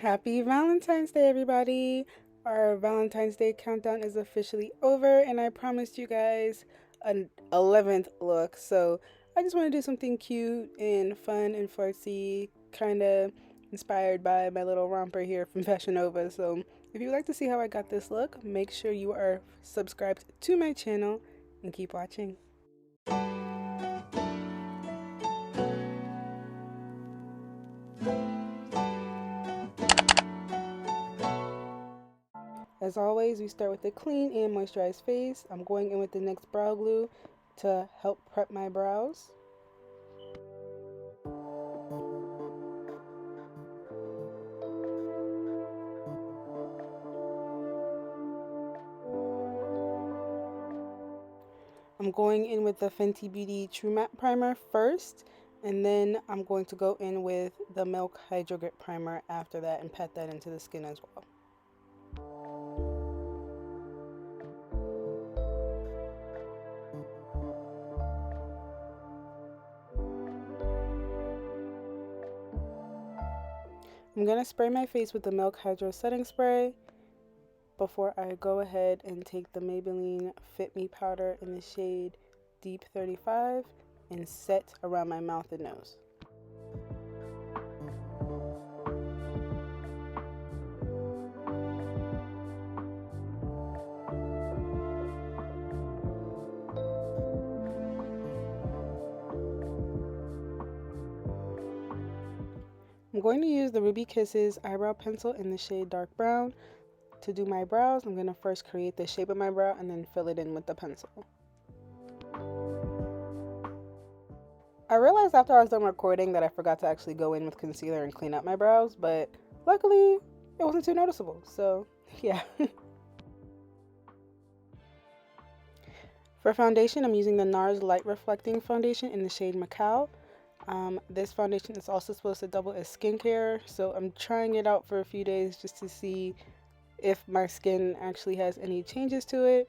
Happy Valentine's Day, everybody! Our Valentine's Day countdown is officially over, and I promised you guys an 11th look. So I just want to do something cute and fun and flirty, kind of inspired by my little romper here from Fashion Nova. So if you'd like to see how I got this look, make sure you are subscribed to my channel and keep watching. As always, we start with a clean and moisturized face. I'm going in with the NYX Brow Glue to help prep my brows. I'm going in with the Fenty Beauty True Matte Primer first, and then I'm going to go in with the Milk Hydro Grip Primer after that and pat that into the skin as well. I'm going to spray my face with the Milk Hydro Setting Spray before I go ahead and take the Maybelline Fit Me powder in the shade Deep 35 and set around my mouth and nose. I'm going to use the Ruby Kisses eyebrow pencil in the shade Dark Brown. To do my brows, I'm going to first create the shape of my brow and then fill it in with the pencil. I realized after I was done recording that I forgot to actually go in with concealer and clean up my brows, but luckily it wasn't too noticeable, so yeah. For foundation, I'm using the NARS Light Reflecting Foundation in the shade Macao. This foundation is also supposed to double as skincare, so I'm trying it out for a few days just to see if my skin actually has any changes to it.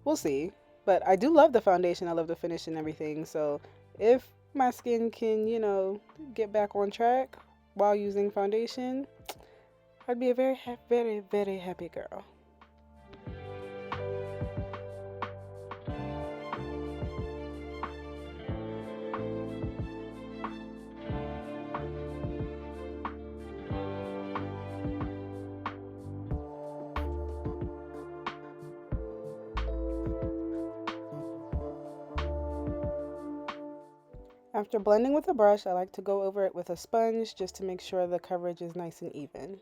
We'll see. But I do love the foundation. I love the finish and everything. So if my skin can, get back on track while using foundation, I'd be a very, very, very happy girl. After blending with a brush, I like to go over it with a sponge just to make sure the coverage is nice and even.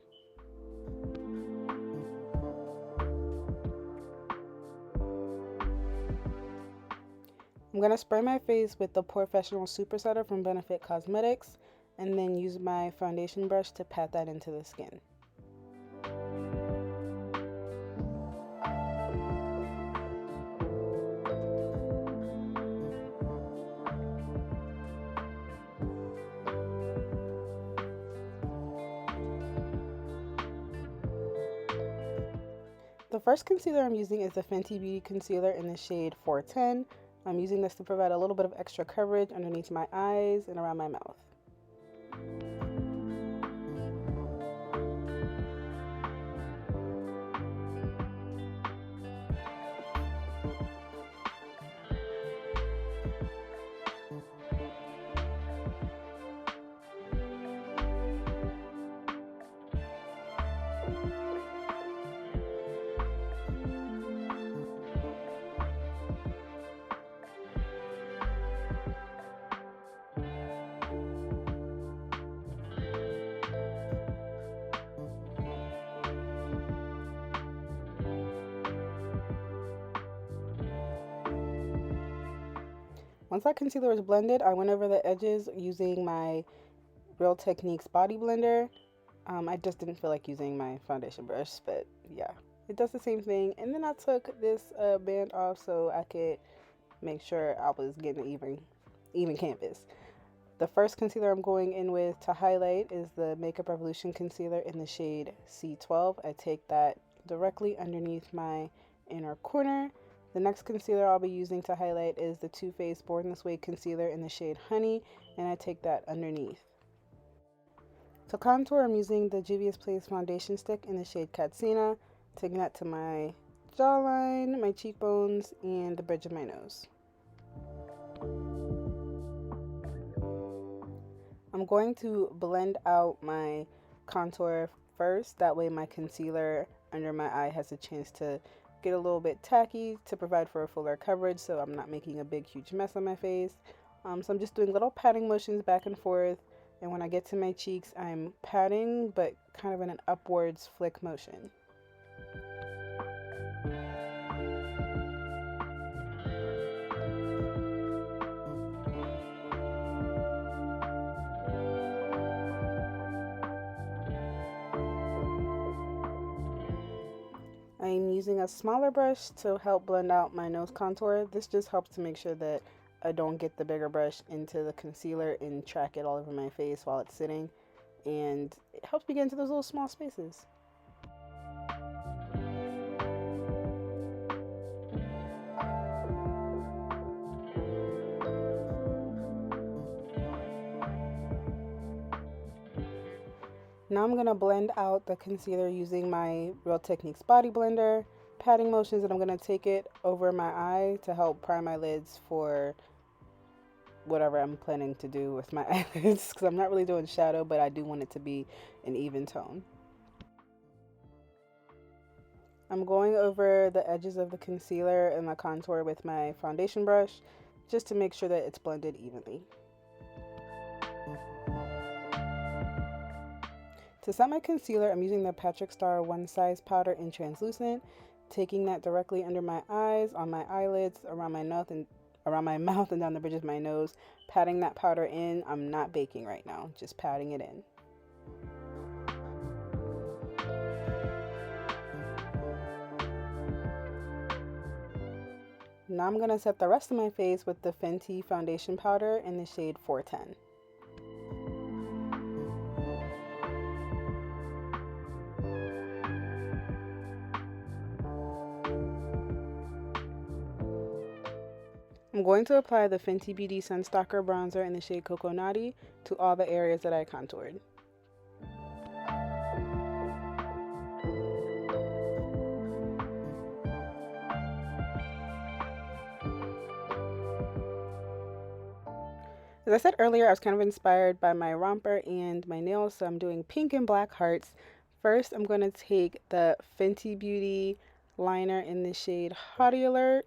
I'm going to spray my face with the Professional Super Setter from Benefit Cosmetics and then use my foundation brush to pat that into the skin. The first concealer I'm using is the Fenty Beauty concealer in the shade 410. I'm using this to provide a little bit of extra coverage underneath my eyes and around my mouth. Once that concealer is blended, I went over the edges using my Real Techniques body blender. I just didn't feel like using my foundation brush, but yeah, it does the same thing. And then I took this band off so I could make sure I was getting even canvas. The first concealer I'm going in with to highlight is the Makeup Revolution concealer in the shade C12. I take that directly underneath my inner corner. The next concealer I'll be using to highlight is the Too Faced Born This Way concealer in the shade Honey, and I take that underneath. To contour, I'm using the Juvia's Place foundation stick in the shade Katsina, taking that to my jawline, my cheekbones, and the bridge of my nose. I'm going to blend out my contour first, that way my concealer under my eye has a chance to get a little bit tacky to provide for a fuller coverage so I'm not making a big huge mess on my face. So I'm just doing little patting motions back and forth, and when I get to my cheeks I'm patting but kind of in an upwards flick motion. I'm using a smaller brush to help blend out my nose contour. This just helps to make sure that I don't get the bigger brush into the concealer and track it all over my face while it's sitting. And it helps me get into those little small spaces. Now I'm going to blend out the concealer using my Real Techniques body blender, patting motions, and I'm going to take it over my eye to help prime my lids for whatever I'm planning to do with my eyelids, because I'm not really doing shadow, but I do want it to be an even tone. I'm going over the edges of the concealer and the contour with my foundation brush just to make sure that it's blended evenly. To set my concealer, I'm using the Patrick Star One Size powder in translucent, taking that directly under my eyes, on my eyelids, around my mouth and down the bridge of my nose, patting that powder in. I'm not baking right now, just patting it in. Now I'm going to set the rest of my face with the Fenty Foundation powder in the shade 410. I'm going to apply the Fenty Beauty Sunstalker bronzer in the shade Cocoa Naughty to all the areas that I contoured. As I said earlier, I was kind of inspired by my romper and my nails, so I'm doing pink and black hearts. First, I'm going to take the Fenty Beauty liner in the shade Hottie Alert.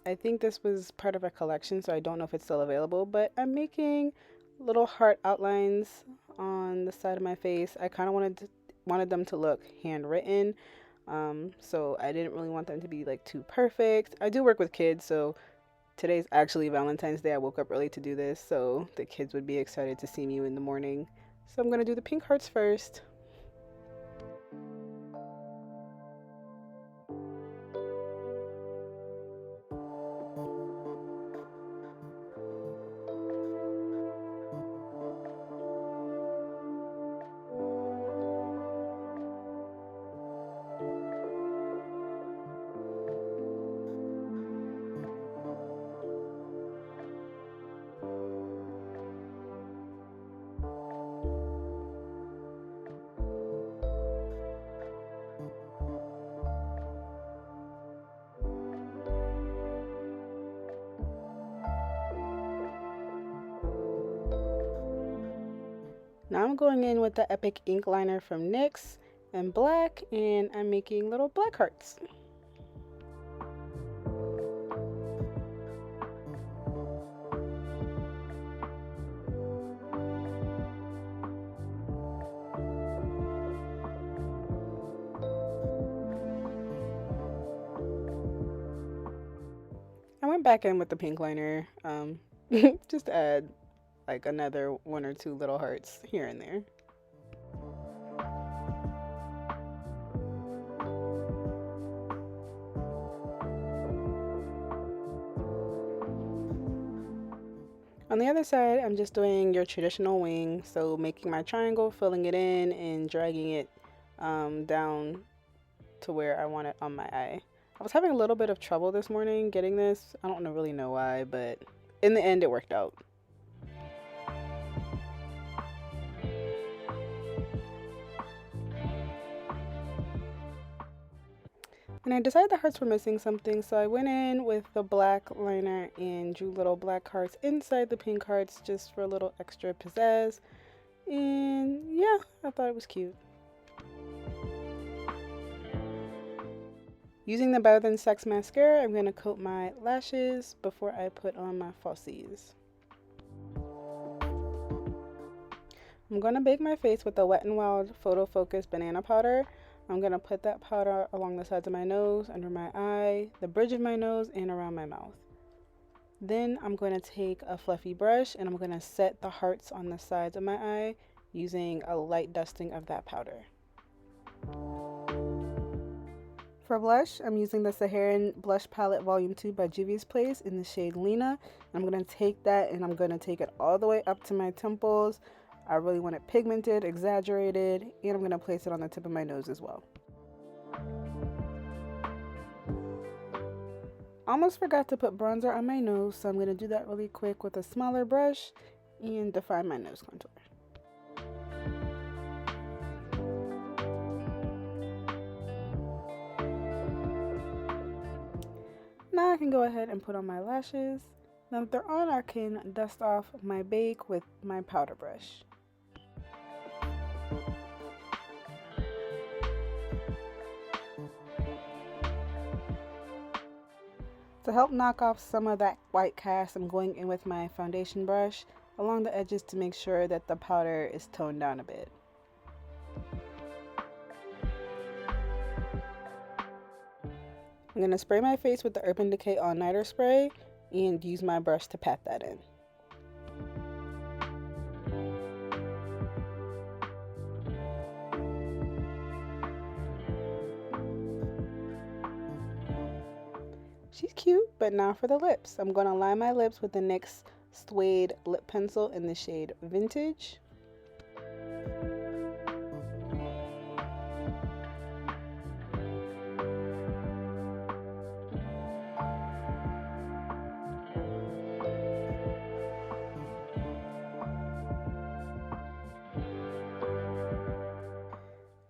I think this was part of a collection, so I don't know if it's still available, but I'm making little heart outlines on the side of my face. I kind of wanted them to look handwritten, so I didn't really want them to be like too perfect. I do work with kids, so today's actually Valentine's Day. I woke up early to do this, so the kids would be excited to see me in the morning. So I'm going to do the pink hearts first. Now I'm going in with the Epic Ink Liner from NYX in black, and I'm making little black hearts. I went back in with the pink liner, just to add like another one or two little hearts here and there. On the other side, I'm just doing your traditional wing, so making my triangle, filling it in, and dragging it down to where I want it on my eye. I was having a little bit of trouble this morning getting this. I don't really know why, but in the end it worked out. And I decided the hearts were missing something, so I went in with the black liner and drew little black hearts inside the pink hearts just for a little extra pizzazz. And yeah, I thought it was cute. Using the Better Than Sex mascara, I'm going to coat my lashes before I put on my falsies. I'm going to bake my face with the Wet n Wild Photofocus banana powder. I'm going to put that powder along the sides of my nose, under my eye, the bridge of my nose, and around my mouth. Then I'm going to take a fluffy brush and I'm going to set the hearts on the sides of my eye using a light dusting of that powder. For blush, I'm using the Saharan Blush Palette Volume 2 by Juvia's Place in the shade Lena. I'm going to take that and I'm going to take it all the way up to my temples. I really want it pigmented, exaggerated, and I'm going to place it on the tip of my nose as well. Almost forgot to put bronzer on my nose, so I'm going to do that really quick with a smaller brush and define my nose contour. Now I can go ahead and put on my lashes. Now that they're on, I can dust off my bake with my powder brush. To help knock off some of that white cast, I'm going in with my foundation brush along the edges to make sure that the powder is toned down a bit. I'm going to spray my face with the Urban Decay All Nighter spray and use my brush to pat that in. She's cute, but now for the lips. I'm going to line my lips with the NYX Suede lip pencil in the shade Vintage.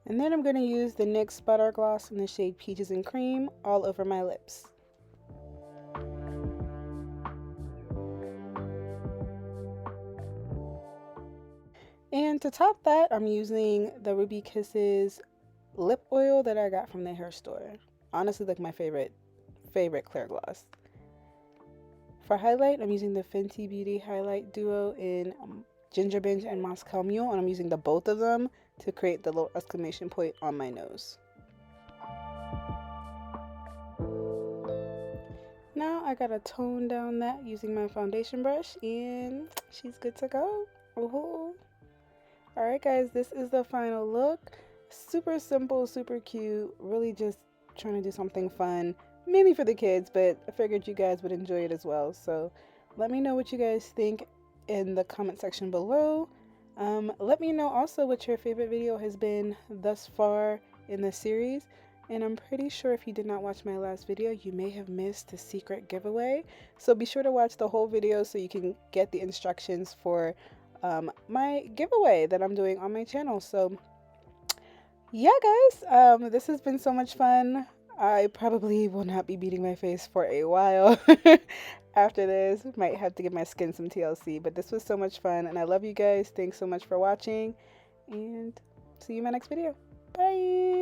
And then I'm going to use the NYX Butter Gloss in the shade Peaches and Cream all over my lips. And to top that, I'm using the Ruby Kisses lip oil that I got from the hair store. Honestly, like my favorite clear gloss. For highlight, I'm using the Fenty Beauty Highlight Duo in Ginger Binge and Moscow Mule, and I'm using the both of them to create the little exclamation point on my nose. Now I gotta tone down that using my foundation brush, and she's good to go. Ooh. Alright guys, this is the final look. Super simple, super cute, really just trying to do something fun, mainly for the kids, but I figured you guys would enjoy it as well. So let me know what you guys think in the comment section below. Let me know also what your favorite video has been thus far in the series. And I'm pretty sure if you did not watch my last video, you may have missed a secret giveaway. So be sure to watch the whole video so you can get the instructions for my giveaway that I'm doing on my channel. So yeah guys, this has been so much fun. I probably will not be beating my face for a while after this. Might have to give my skin some TLC, but this was so much fun and I love you guys. Thanks so much for watching and see you in my next video. Bye.